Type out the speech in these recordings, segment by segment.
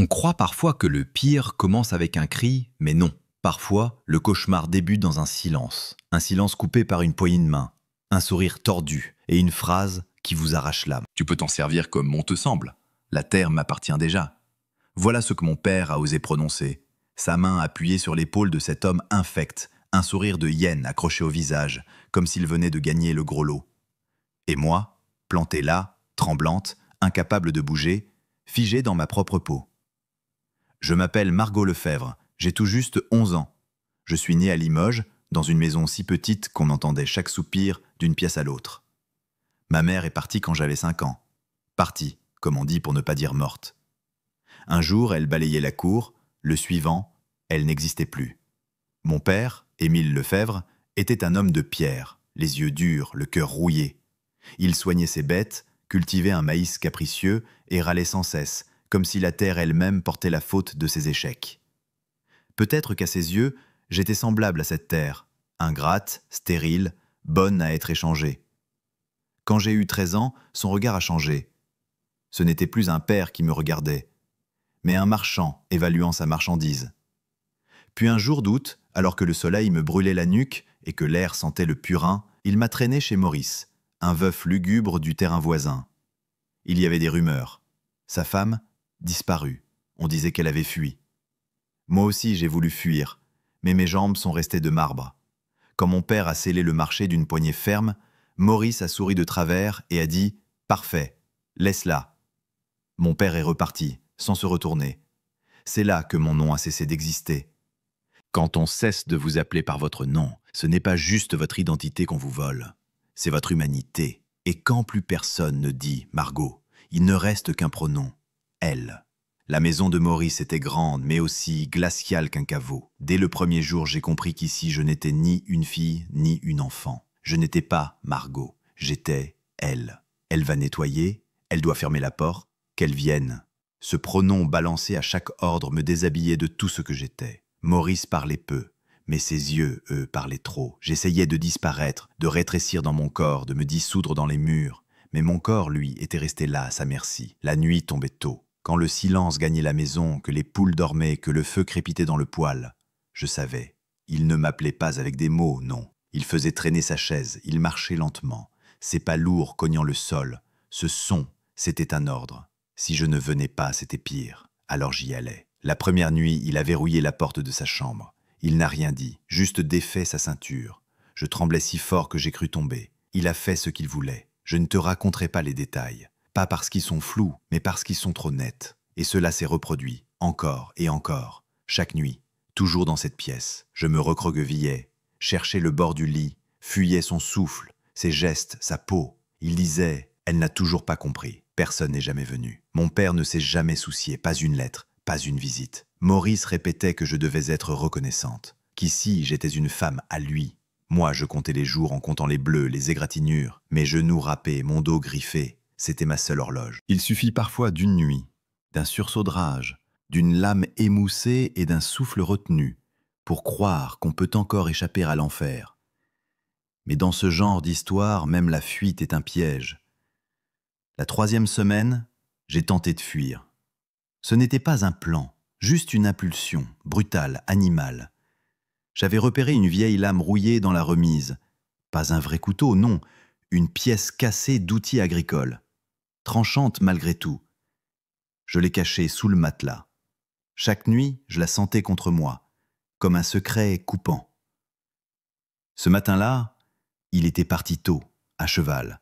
On croit parfois que le pire commence avec un cri, mais non. Parfois, le cauchemar débute dans un silence coupé par une poignée de main, un sourire tordu et une phrase qui vous arrache l'âme. Tu peux t'en servir comme bon te semble. La terre m'appartient déjà. Voilà ce que mon père a osé prononcer, sa main appuyée sur l'épaule de cet homme infect, un sourire de hyène accroché au visage, comme s'il venait de gagner le gros lot. Et moi, plantée là, tremblante, incapable de bouger, figée dans ma propre peau. Je m'appelle Margot Lefebvre, j'ai tout juste 11 ans. Je suis née à Limoges, dans une maison si petite qu'on entendait chaque soupir d'une pièce à l'autre. Ma mère est partie quand j'avais 5 ans. Partie, comme on dit pour ne pas dire morte. Un jour, elle balayait la cour, le suivant, elle n'existait plus. Mon père, Émile Lefebvre, était un homme de pierre, les yeux durs, le cœur rouillé. Il soignait ses bêtes, cultivait un maïs capricieux et râlait sans cesse, comme si la terre elle-même portait la faute de ses échecs. Peut-être qu'à ses yeux, j'étais semblable à cette terre, ingrate, stérile, bonne à être échangée. Quand j'ai eu 13 ans, son regard a changé. Ce n'était plus un père qui me regardait, mais un marchand évaluant sa marchandise. Puis un jour d'août, alors que le soleil me brûlait la nuque et que l'air sentait le purin, il m'a traîné chez Maurice, un veuf lugubre du terrain voisin. Il y avait des rumeurs. Sa femme, disparue. On disait qu'elle avait fui. Moi aussi j'ai voulu fuir, mais mes jambes sont restées de marbre. Quand mon père a scellé le marché d'une poignée ferme, Maurice a souri de travers et a dit « Parfait, laisse-la ». Mon père est reparti, sans se retourner. C'est là que mon nom a cessé d'exister. Quand on cesse de vous appeler par votre nom, ce n'est pas juste votre identité qu'on vous vole, c'est votre humanité. Et quand plus personne ne dit « Margot », il ne reste qu'un pronom, « elle ». La maison de Maurice était grande, mais aussi glaciale qu'un caveau. Dès le premier jour, j'ai compris qu'ici, je n'étais ni une fille, ni une enfant. Je n'étais pas Margot, j'étais elle. Elle va nettoyer, elle doit fermer la porte, qu'elle vienne. Ce pronom balancé à chaque ordre me déshabillait de tout ce que j'étais. Maurice parlait peu, mais ses yeux, eux, parlaient trop. J'essayais de disparaître, de rétrécir dans mon corps, de me dissoudre dans les murs. Mais mon corps, lui, était resté là à sa merci. La nuit tombait tôt. Quand le silence gagnait la maison, que les poules dormaient, que le feu crépitait dans le poêle, je savais. Il ne m'appelait pas avec des mots, non. Il faisait traîner sa chaise, il marchait lentement. Ses pas lourds cognant le sol. Ce son, c'était un ordre. Si je ne venais pas, c'était pire. Alors j'y allais. La première nuit, il a verrouillé la porte de sa chambre. Il n'a rien dit, juste défait sa ceinture. Je tremblais si fort que j'ai cru tomber. Il a fait ce qu'il voulait. Je ne te raconterai pas les détails. Pas parce qu'ils sont flous, mais parce qu'ils sont trop nets. Et cela s'est reproduit, encore et encore, chaque nuit, toujours dans cette pièce. Je me recroquevillais, cherchais le bord du lit, fuyais son souffle, ses gestes, sa peau. Il disait « Elle n'a toujours pas compris. Personne n'est jamais venu. Mon père ne s'est jamais soucié, pas une lettre, pas une visite. Maurice répétait que je devais être reconnaissante, qu'ici j'étais une femme à lui. Moi, je comptais les jours en comptant les bleus, les égratignures, mes genoux râpés, mon dos griffé. C'était ma seule horloge. Il suffit parfois d'une nuit, d'un sursaut de rage, d'une lame émoussée et d'un souffle retenu, pour croire qu'on peut encore échapper à l'enfer. Mais dans ce genre d'histoire, même la fuite est un piège. La 3e semaine, j'ai tenté de fuir. Ce n'était pas un plan, juste une impulsion, brutale, animale. J'avais repéré une vieille lame rouillée dans la remise. Pas un vrai couteau, non, une pièce cassée d'outils agricoles. Tranchante malgré tout. Je l'ai cachée sous le matelas. Chaque nuit, je la sentais contre moi, comme un secret coupant. Ce matin-là, il était parti tôt, à cheval.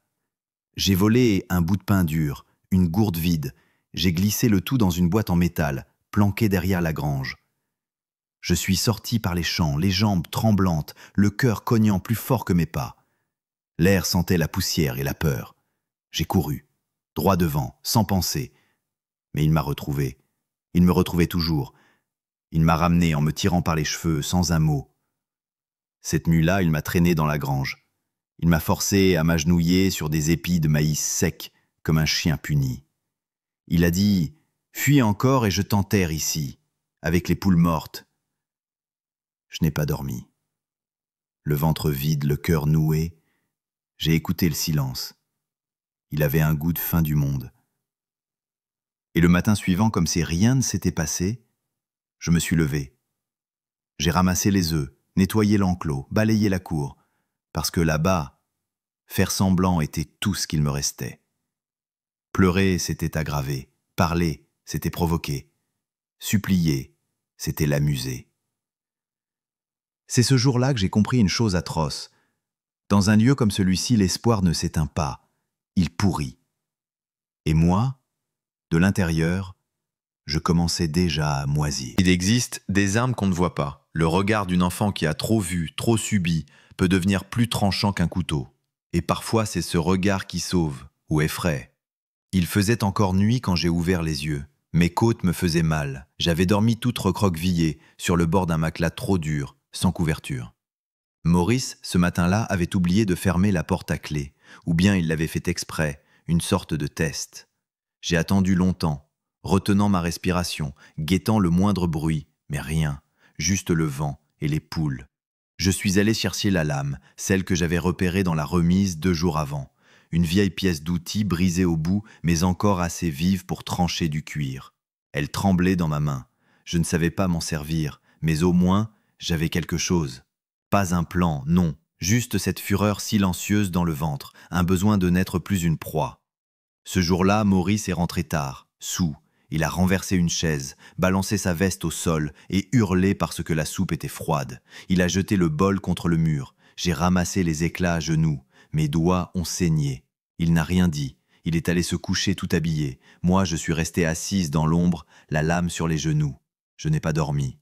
J'ai volé un bout de pain dur, une gourde vide. J'ai glissé le tout dans une boîte en métal, planquée derrière la grange. Je suis sorti par les champs, les jambes tremblantes, le cœur cognant plus fort que mes pas. L'air sentait la poussière et la peur. J'ai couru, droit devant, sans penser. Mais il m'a retrouvé. Il me retrouvait toujours. Il m'a ramené en me tirant par les cheveux, sans un mot. Cette nuit-là, il m'a traîné dans la grange. Il m'a forcé à m'agenouiller sur des épis de maïs secs, comme un chien puni. Il a dit « Fuis encore et je t'enterre ici, avec les poules mortes. » Je n'ai pas dormi. Le ventre vide, le cœur noué, j'ai écouté le silence. Il avait un goût de fin du monde. Et le matin suivant, comme si rien ne s'était passé, je me suis levé. J'ai ramassé les œufs, nettoyé l'enclos, balayé la cour, parce que là-bas, faire semblant était tout ce qu'il me restait. Pleurer, c'était aggraver. Parler, c'était provoquer. Supplier, c'était l'amuser. C'est ce jour-là que j'ai compris une chose atroce. Dans un lieu comme celui-ci, l'espoir ne s'éteint pas, il pourrit. Et moi, de l'intérieur, je commençais déjà à moisir. Il existe des armes qu'on ne voit pas. Le regard d'une enfant qui a trop vu, trop subi, peut devenir plus tranchant qu'un couteau. Et parfois, c'est ce regard qui sauve ou effraie. Il faisait encore nuit quand j'ai ouvert les yeux. Mes côtes me faisaient mal. J'avais dormi toute recroquevillée sur le bord d'un matelas trop dur, sans couverture. Maurice, ce matin-là, avait oublié de fermer la porte à clé, ou bien il l'avait fait exprès, une sorte de test. J'ai attendu longtemps, retenant ma respiration, guettant le moindre bruit, mais rien, juste le vent et les poules. Je suis allé chercher la lame, celle que j'avais repérée dans la remise 2 jours avant. Une vieille pièce d'outil brisée au bout, mais encore assez vive pour trancher du cuir. Elle tremblait dans ma main. Je ne savais pas m'en servir, mais au moins, j'avais quelque chose. Pas un plan, non, juste cette fureur silencieuse dans le ventre, un besoin de n'être plus une proie. Ce jour-là, Maurice est rentré tard, saoul. Il a renversé une chaise, balancé sa veste au sol et hurlé parce que la soupe était froide. Il a jeté le bol contre le mur. J'ai ramassé les éclats à genoux. Mes doigts ont saigné. Il n'a rien dit. Il est allé se coucher tout habillé. Moi, je suis restée assise dans l'ombre, la lame sur les genoux. Je n'ai pas dormi.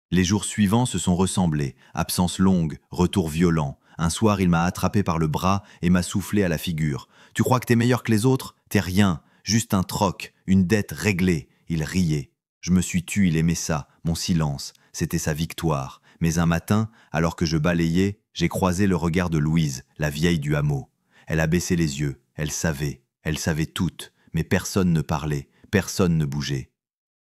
Les jours suivants se sont ressemblés. Absence longue, retour violent. Un soir, il m'a attrapé par le bras et m'a soufflé à la figure. « Tu crois que t'es meilleur que les autres? T'es rien. Juste un troc, une dette réglée. » Il riait. Je me suis tue, il aimait ça, mon silence. C'était sa victoire. Mais un matin, alors que je balayais, j'ai croisé le regard de Louise, la vieille du hameau. Elle a baissé les yeux. Elle savait toutes. Mais personne ne parlait, personne ne bougeait.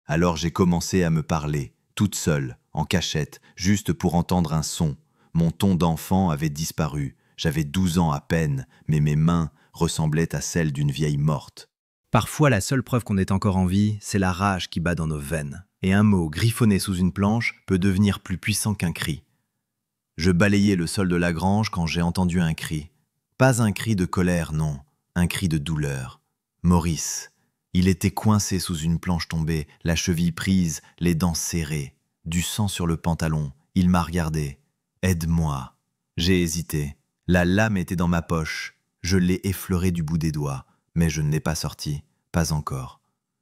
Alors j'ai commencé à me parler, toute seule, en cachette, juste pour entendre un son. Mon ton d'enfant avait disparu. J'avais 12 ans à peine, mais mes mains ressemblaient à celles d'une vieille morte. Parfois, la seule preuve qu'on est encore en vie, c'est la rage qui bat dans nos veines. Et un mot griffonné sous une planche peut devenir plus puissant qu'un cri. Je balayais le sol de la grange quand j'ai entendu un cri. Pas un cri de colère, non, un cri de douleur. Maurice. Il était coincé sous une planche tombée, la cheville prise, les dents serrées. Du sang sur le pantalon. Il m'a regardé. « Aide-moi ». J'ai hésité. La lame était dans ma poche. Je l'ai effleurée du bout des doigts. Mais je ne l'ai pas sorti, pas encore.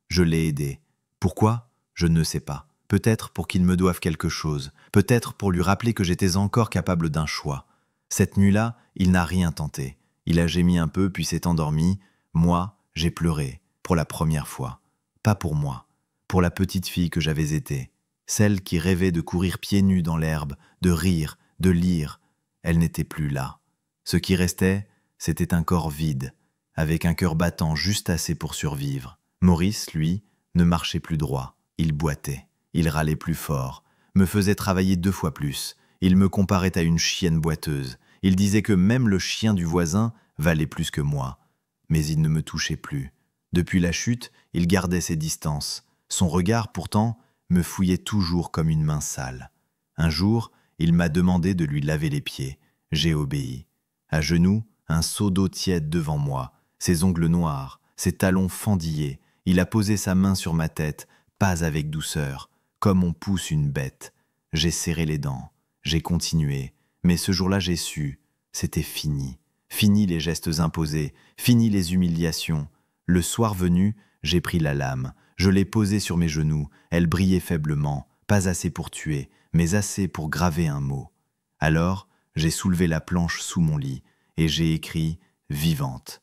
Je l'ai aidé. Pourquoi? Je ne sais pas. Peut-être pour qu'il me doive quelque chose. Peut-être pour lui rappeler que j'étais encore capable d'un choix. Cette nuit-là, il n'a rien tenté. Il a gémi un peu puis s'est endormi. Moi, j'ai pleuré, pour la première fois. Pas pour moi, pour la petite fille que j'avais été. Celle qui rêvait de courir pieds nus dans l'herbe, de rire, de lire. Elle n'était plus là. Ce qui restait, c'était un corps vide, avec un cœur battant juste assez pour survivre. Maurice, lui, ne marchait plus droit. Il boitait, il râlait plus fort, me faisait travailler 2 fois plus. Il me comparait à une chienne boiteuse. Il disait que même le chien du voisin valait plus que moi. Mais il ne me touchait plus. Depuis la chute, il gardait ses distances. Son regard, pourtant, me fouillait toujours comme une main sale. Un jour, il m'a demandé de lui laver les pieds. J'ai obéi. À genoux, un seau d'eau tiède devant moi. Ses ongles noirs, ses talons fendillés. Il a posé sa main sur ma tête, pas avec douceur, comme on pousse une bête. J'ai serré les dents, j'ai continué, mais ce jour-là j'ai su, c'était fini. Fini les gestes imposés, fini les humiliations. Le soir venu, j'ai pris la lame, je l'ai posée sur mes genoux, elle brillait faiblement, pas assez pour tuer, mais assez pour graver un mot. Alors, j'ai soulevé la planche sous mon lit, et j'ai écrit « Vivante ».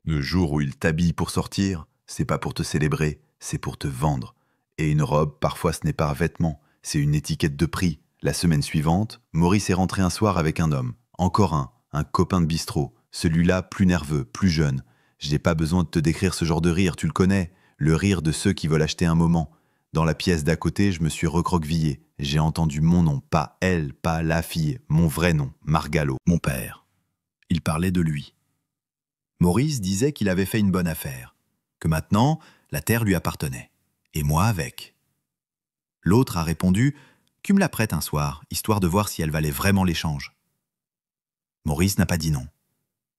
Le jour où il t'habille pour sortir, c'est pas pour te célébrer, c'est pour te vendre. Et une robe, parfois ce n'est pas un vêtement, c'est une étiquette de prix. La semaine suivante, Maurice est rentré un soir avec un homme. Encore un copain de bistrot. Celui-là plus nerveux, plus jeune. Je n'ai pas besoin de te décrire ce genre de rire, tu le connais. Le rire de ceux qui veulent acheter un moment. Dans la pièce d'à côté, je me suis recroquevillé. J'ai entendu mon nom, pas elle, pas la fille, mon vrai nom, Margallo, mon père. Il parlait de lui. Maurice disait qu'il avait fait une bonne affaire. que maintenant, la terre lui appartenait, et moi avec. L'autre a répondu « Tu me la prêtes un soir, histoire de voir si elle valait vraiment l'échange. » Maurice n'a pas dit non.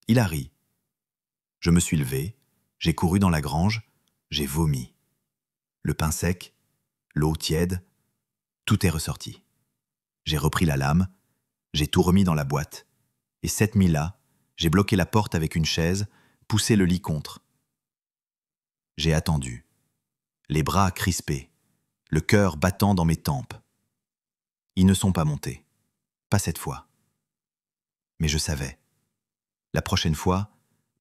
Il a ri. Je me suis levé, j'ai couru dans la grange, j'ai vomi. Le pain sec, l'eau tiède, tout est ressorti. J'ai repris la lame, j'ai tout remis dans la boîte, et cette nuit-là, j'ai bloqué la porte avec une chaise, poussé le lit contre. J'ai attendu, les bras crispés, le cœur battant dans mes tempes. Ils ne sont pas montés, pas cette fois. Mais je savais. La prochaine fois,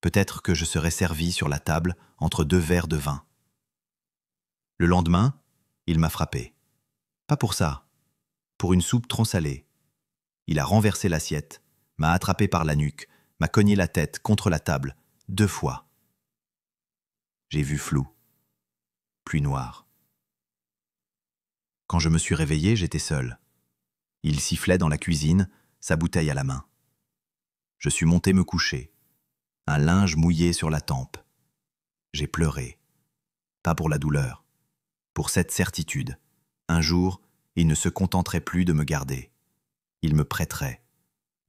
peut-être que je serais servi sur la table entre 2 verres de vin. Le lendemain, il m'a frappé. Pas pour ça, pour une soupe trop salée. Il a renversé l'assiette, m'a attrapé par la nuque, m'a cogné la tête contre la table 2 fois. J'ai vu flou, pluie noire. Quand je me suis réveillé, j'étais seul. Il sifflait dans la cuisine, sa bouteille à la main. Je suis monté me coucher, un linge mouillé sur la tempe. J'ai pleuré, pas pour la douleur, pour cette certitude. Un jour, il ne se contenterait plus de me garder. Il me prêterait,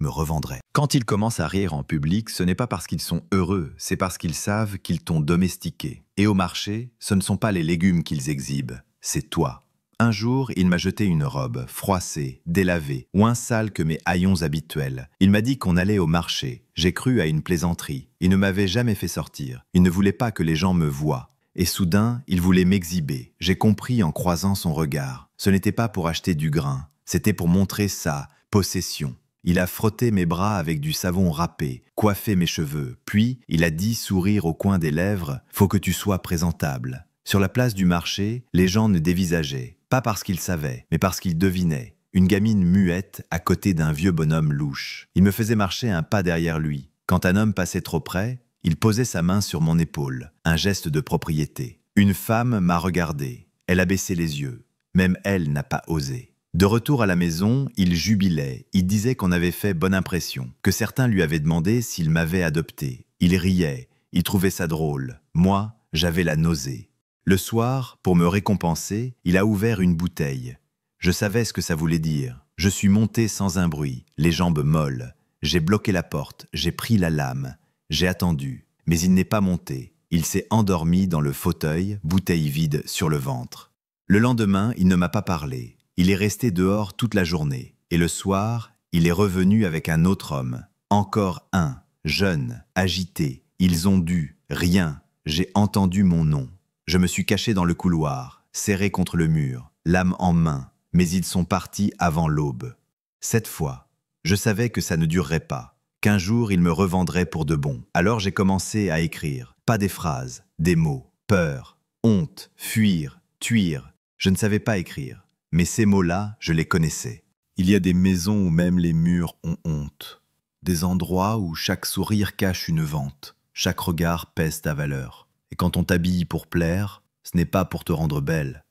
me revendrait. Quand ils commencent à rire en public, ce n'est pas parce qu'ils sont heureux, c'est parce qu'ils savent qu'ils t'ont domestiqué. Et au marché, ce ne sont pas les légumes qu'ils exhibent, c'est toi. Un jour, il m'a jeté une robe, froissée, délavée, moins sale que mes haillons habituels. Il m'a dit qu'on allait au marché. J'ai cru à une plaisanterie. Il ne m'avait jamais fait sortir. Il ne voulait pas que les gens me voient. Et soudain, il voulait m'exhiber. J'ai compris en croisant son regard. Ce n'était pas pour acheter du grain, c'était pour montrer sa possession. Il a frotté mes bras avec du savon râpé, coiffé mes cheveux, puis il a dit, sourire au coin des lèvres, « Faut que tu sois présentable ». Sur la place du marché, les gens ne dévisageaient, pas parce qu'ils savaient, mais parce qu'ils devinaient. Une gamine muette à côté d'un vieux bonhomme louche. Il me faisait marcher un pas derrière lui. Quand un homme passait trop près, il posait sa main sur mon épaule, un geste de propriété. Une femme m'a regardé, elle a baissé les yeux. Même elle n'a pas osé. De retour à la maison, il jubilait, il disait qu'on avait fait bonne impression, que certains lui avaient demandé s'il m'avait adopté. Il riait, il trouvait ça drôle. Moi, j'avais la nausée. Le soir, pour me récompenser, il a ouvert une bouteille. Je savais ce que ça voulait dire. Je suis monté sans un bruit, les jambes molles. J'ai bloqué la porte, j'ai pris la lame. J'ai attendu, mais il n'est pas monté. Il s'est endormi dans le fauteuil, bouteille vide sur le ventre. Le lendemain, il ne m'a pas parlé. Il est resté dehors toute la journée. Et le soir, il est revenu avec un autre homme. Encore un, jeune, agité. Ils ont dû, rien. J'ai entendu mon nom. Je me suis caché dans le couloir, serré contre le mur, lame en main, mais ils sont partis avant l'aube. Cette fois, je savais que ça ne durerait pas, qu'un jour ils me revendraient pour de bon. Alors j'ai commencé à écrire, pas des phrases, des mots, peur, honte, fuir, tuir. Je ne savais pas écrire, mais ces mots-là, je les connaissais. Il y a des maisons où même les murs ont honte, des endroits où chaque sourire cache une vente, chaque regard pèse ta valeur. Et quand on t'habille pour plaire, ce n'est pas pour te rendre belle,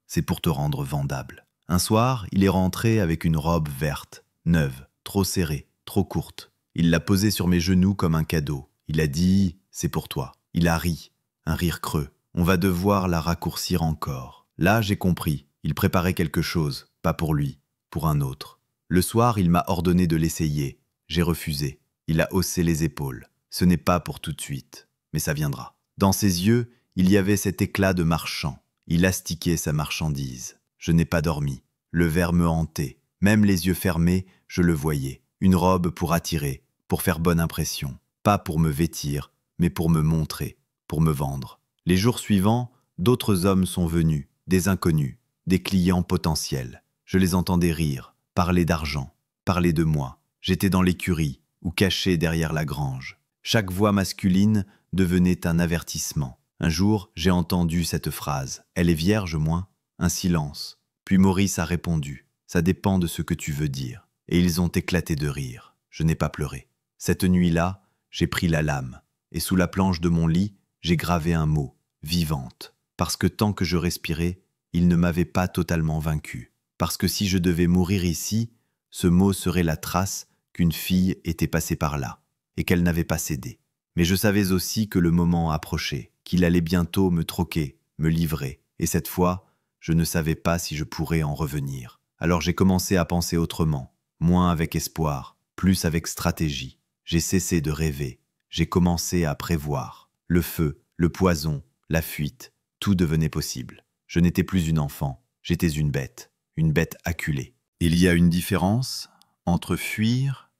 c'est pour te rendre vendable. Un soir, il est rentré avec une robe verte, neuve, trop serrée, trop courte. Il l'a posée sur mes genoux comme un cadeau. Il a dit « c'est pour toi ». Il a ri, un rire creux. On va devoir la raccourcir encore. Là, j'ai compris. Il préparait quelque chose, pas pour lui, pour un autre. Le soir, il m'a ordonné de l'essayer. J'ai refusé. Il a haussé les épaules. Ce n'est pas pour tout de suite, mais ça viendra. Dans ses yeux, il y avait cet éclat de marchand. Il astiquait sa marchandise. Je n'ai pas dormi. Le ver me hantait. Même les yeux fermés, je le voyais. Une robe pour attirer, pour faire bonne impression. Pas pour me vêtir, mais pour me montrer, pour me vendre. Les jours suivants, d'autres hommes sont venus, des inconnus, des clients potentiels. Je les entendais rire, parler d'argent, parler de moi. J'étais dans l'écurie ou caché derrière la grange. Chaque voix masculine devenait un avertissement. Un jour, j'ai entendu cette phrase. « Elle est vierge, moins ?» Un silence. Puis Maurice a répondu. « Ça dépend de ce que tu veux dire. » Et ils ont éclaté de rire. Je n'ai pas pleuré. Cette nuit-là, j'ai pris la lame. Et sous la planche de mon lit, j'ai gravé un mot. Vivante. Parce que tant que je respirais, il ne m'avait pas totalement vaincu. Parce que si je devais mourir ici, ce mot serait la trace qu'une fille était passée par là et qu'elle n'avait pas cédé. Mais je savais aussi que le moment approchait. qu'il allait bientôt me troquer, me livrer. Et cette fois, je ne savais pas si je pourrais en revenir. Alors j'ai commencé à penser autrement, moins avec espoir, plus avec stratégie. J'ai cessé de rêver, j'ai commencé à prévoir. Le feu, le poison, la fuite, tout devenait possible. Je n'étais plus une enfant, j'étais une bête acculée. Il y a une différence entre fuir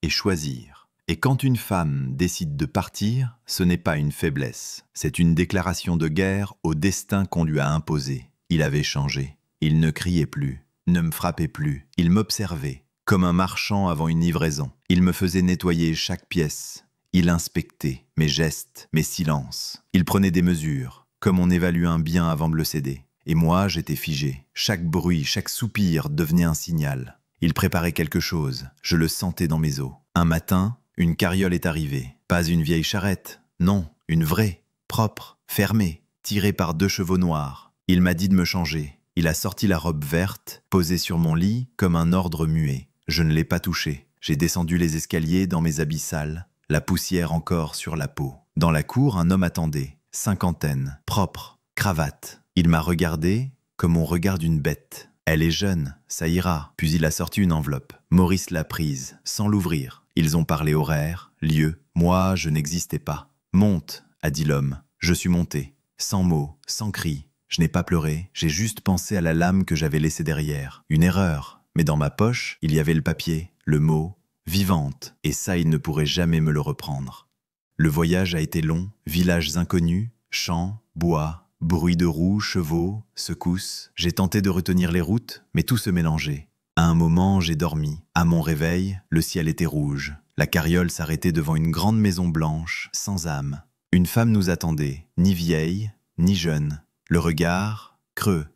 et choisir. Et quand une femme décide de partir, ce n'est pas une faiblesse, c'est une déclaration de guerre au destin qu'on lui a imposé. Il avait changé, il ne criait plus, ne me frappait plus, il m'observait, comme un marchand avant une livraison. Il me faisait nettoyer chaque pièce, il inspectait mes gestes, mes silences. Il prenait des mesures, comme on évalue un bien avant de le céder. Et moi, j'étais figé. Chaque bruit, chaque soupir devenait un signal. Il préparait quelque chose, je le sentais dans mes os. Un matin, une carriole est arrivée. Pas une vieille charrette, non, une vraie, propre, fermée, tirée par 2 chevaux noirs. Il m'a dit de me changer. Il a sorti la robe verte, posée sur mon lit comme un ordre muet. Je ne l'ai pas touchée. J'ai descendu les escaliers dans mes habits sales, la poussière encore sur la peau. Dans la cour, un homme attendait, 50aine, propre, cravate. Il m'a regardé comme on regarde une bête. Elle est jeune, ça ira. Puis il a sorti une enveloppe. Maurice l'a prise, sans l'ouvrir. Ils ont parlé horaire, lieu. Moi, je n'existais pas. Monte, a dit l'homme. Je suis monté, sans mots, sans cri. Je n'ai pas pleuré, j'ai juste pensé à la lame que j'avais laissée derrière. Une erreur. Mais dans ma poche, il y avait le papier, le mot, vivante. Et ça, il ne pourrait jamais me le reprendre. Le voyage a été long, villages inconnus, champs, bois, bruit de roues, chevaux, secousses. J'ai tenté de retenir les routes, mais tout se mélangeait. À un moment, j'ai dormi. À mon réveil, le ciel était rouge. La carriole s'arrêtait devant une grande maison blanche, sans âme. Une femme nous attendait, ni vieille, ni jeune. Le regard, creux.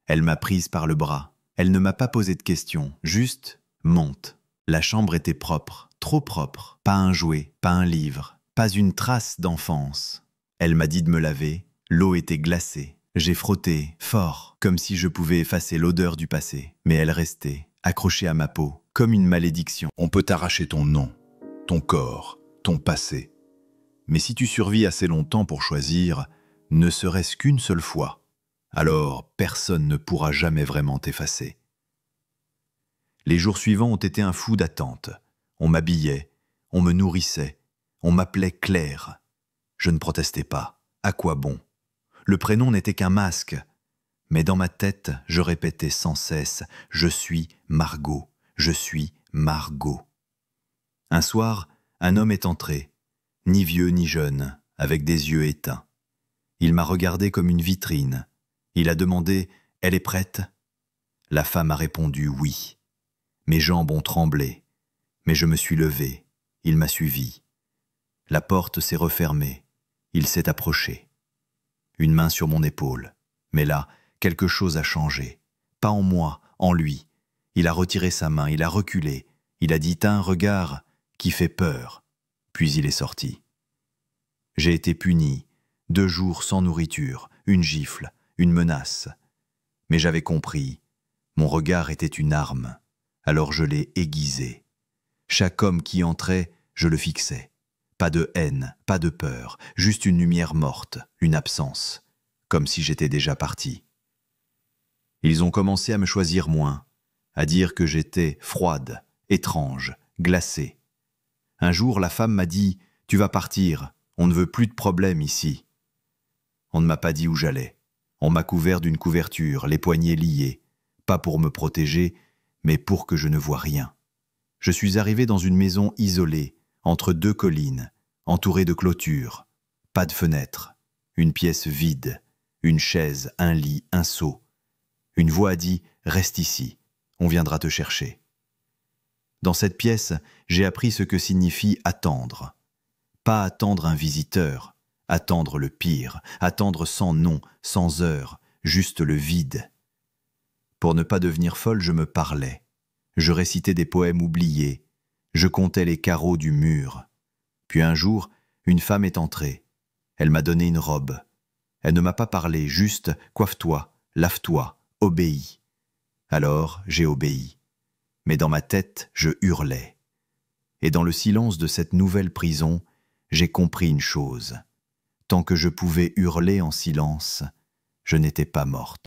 Elle m'a prise par le bras. Elle ne m'a pas posé de questions, juste « monte ». La chambre était propre, trop propre. Pas un jouet, pas un livre, pas une trace d'enfance. Elle m'a dit de me laver. L'eau était glacée. J'ai frotté, fort, comme si je pouvais effacer l'odeur du passé. Mais elle restait, accrochée à ma peau, comme une malédiction. On peut t'arracher ton nom, ton corps, ton passé. Mais si tu survis assez longtemps pour choisir, ne serait-ce qu'une seule fois, alors personne ne pourra jamais vraiment t'effacer. Les jours suivants ont été un flou d'attente. On m'habillait, on me nourrissait, on m'appelait Claire. Je ne protestais pas. À quoi bon ? Le prénom n'était qu'un masque. Mais dans ma tête, je répétais sans cesse « Je suis Margot, je suis Margot ». Un soir, un homme est entré, ni vieux ni jeune, avec des yeux éteints. Il m'a regardé comme une vitrine. Il a demandé « Elle est prête ?» La femme a répondu « Oui ». Mes jambes ont tremblé, mais je me suis levé. Il m'a suivi. La porte s'est refermée. Il s'est approché. Une main sur mon épaule. Mais là, quelque chose a changé. Pas en moi, en lui. Il a retiré sa main, il a reculé. Il a dit « T'as un regard qui fait peur ». Puis il est sorti. J'ai été puni. 2 jours sans nourriture, une gifle, une menace. Mais j'avais compris. Mon regard était une arme. Alors je l'ai aiguisé. Chaque homme qui entrait, je le fixais. Pas de haine, pas de peur, juste une lumière morte, une absence, comme si j'étais déjà parti. Ils ont commencé à me choisir moins, à dire que j'étais froide, étrange, glacée. Un jour, la femme m'a dit « Tu vas partir, on ne veut plus de problème ici ». On ne m'a pas dit où j'allais. On m'a couvert d'une couverture, les poignets liés, pas pour me protéger, mais pour que je ne voie rien. Je suis arrivé dans une maison isolée, entre 2 collines, entourée de clôtures, pas de fenêtre, une pièce vide, une chaise, un lit, un seau. Une voix a dit « Reste ici, on viendra te chercher ». Dans cette pièce, j'ai appris ce que signifie attendre. Pas attendre un visiteur, attendre le pire, attendre sans nom, sans heure, juste le vide. Pour ne pas devenir folle, je me parlais. Je récitais des poèmes oubliés. Je comptais les carreaux du mur. Puis un jour, une femme est entrée. Elle m'a donné une robe. Elle ne m'a pas parlé, juste « coiffe-toi, lave-toi, obéis ». Alors, j'ai obéi. Mais dans ma tête, je hurlais. Et dans le silence de cette nouvelle prison, j'ai compris une chose. Tant que je pouvais hurler en silence, je n'étais pas morte.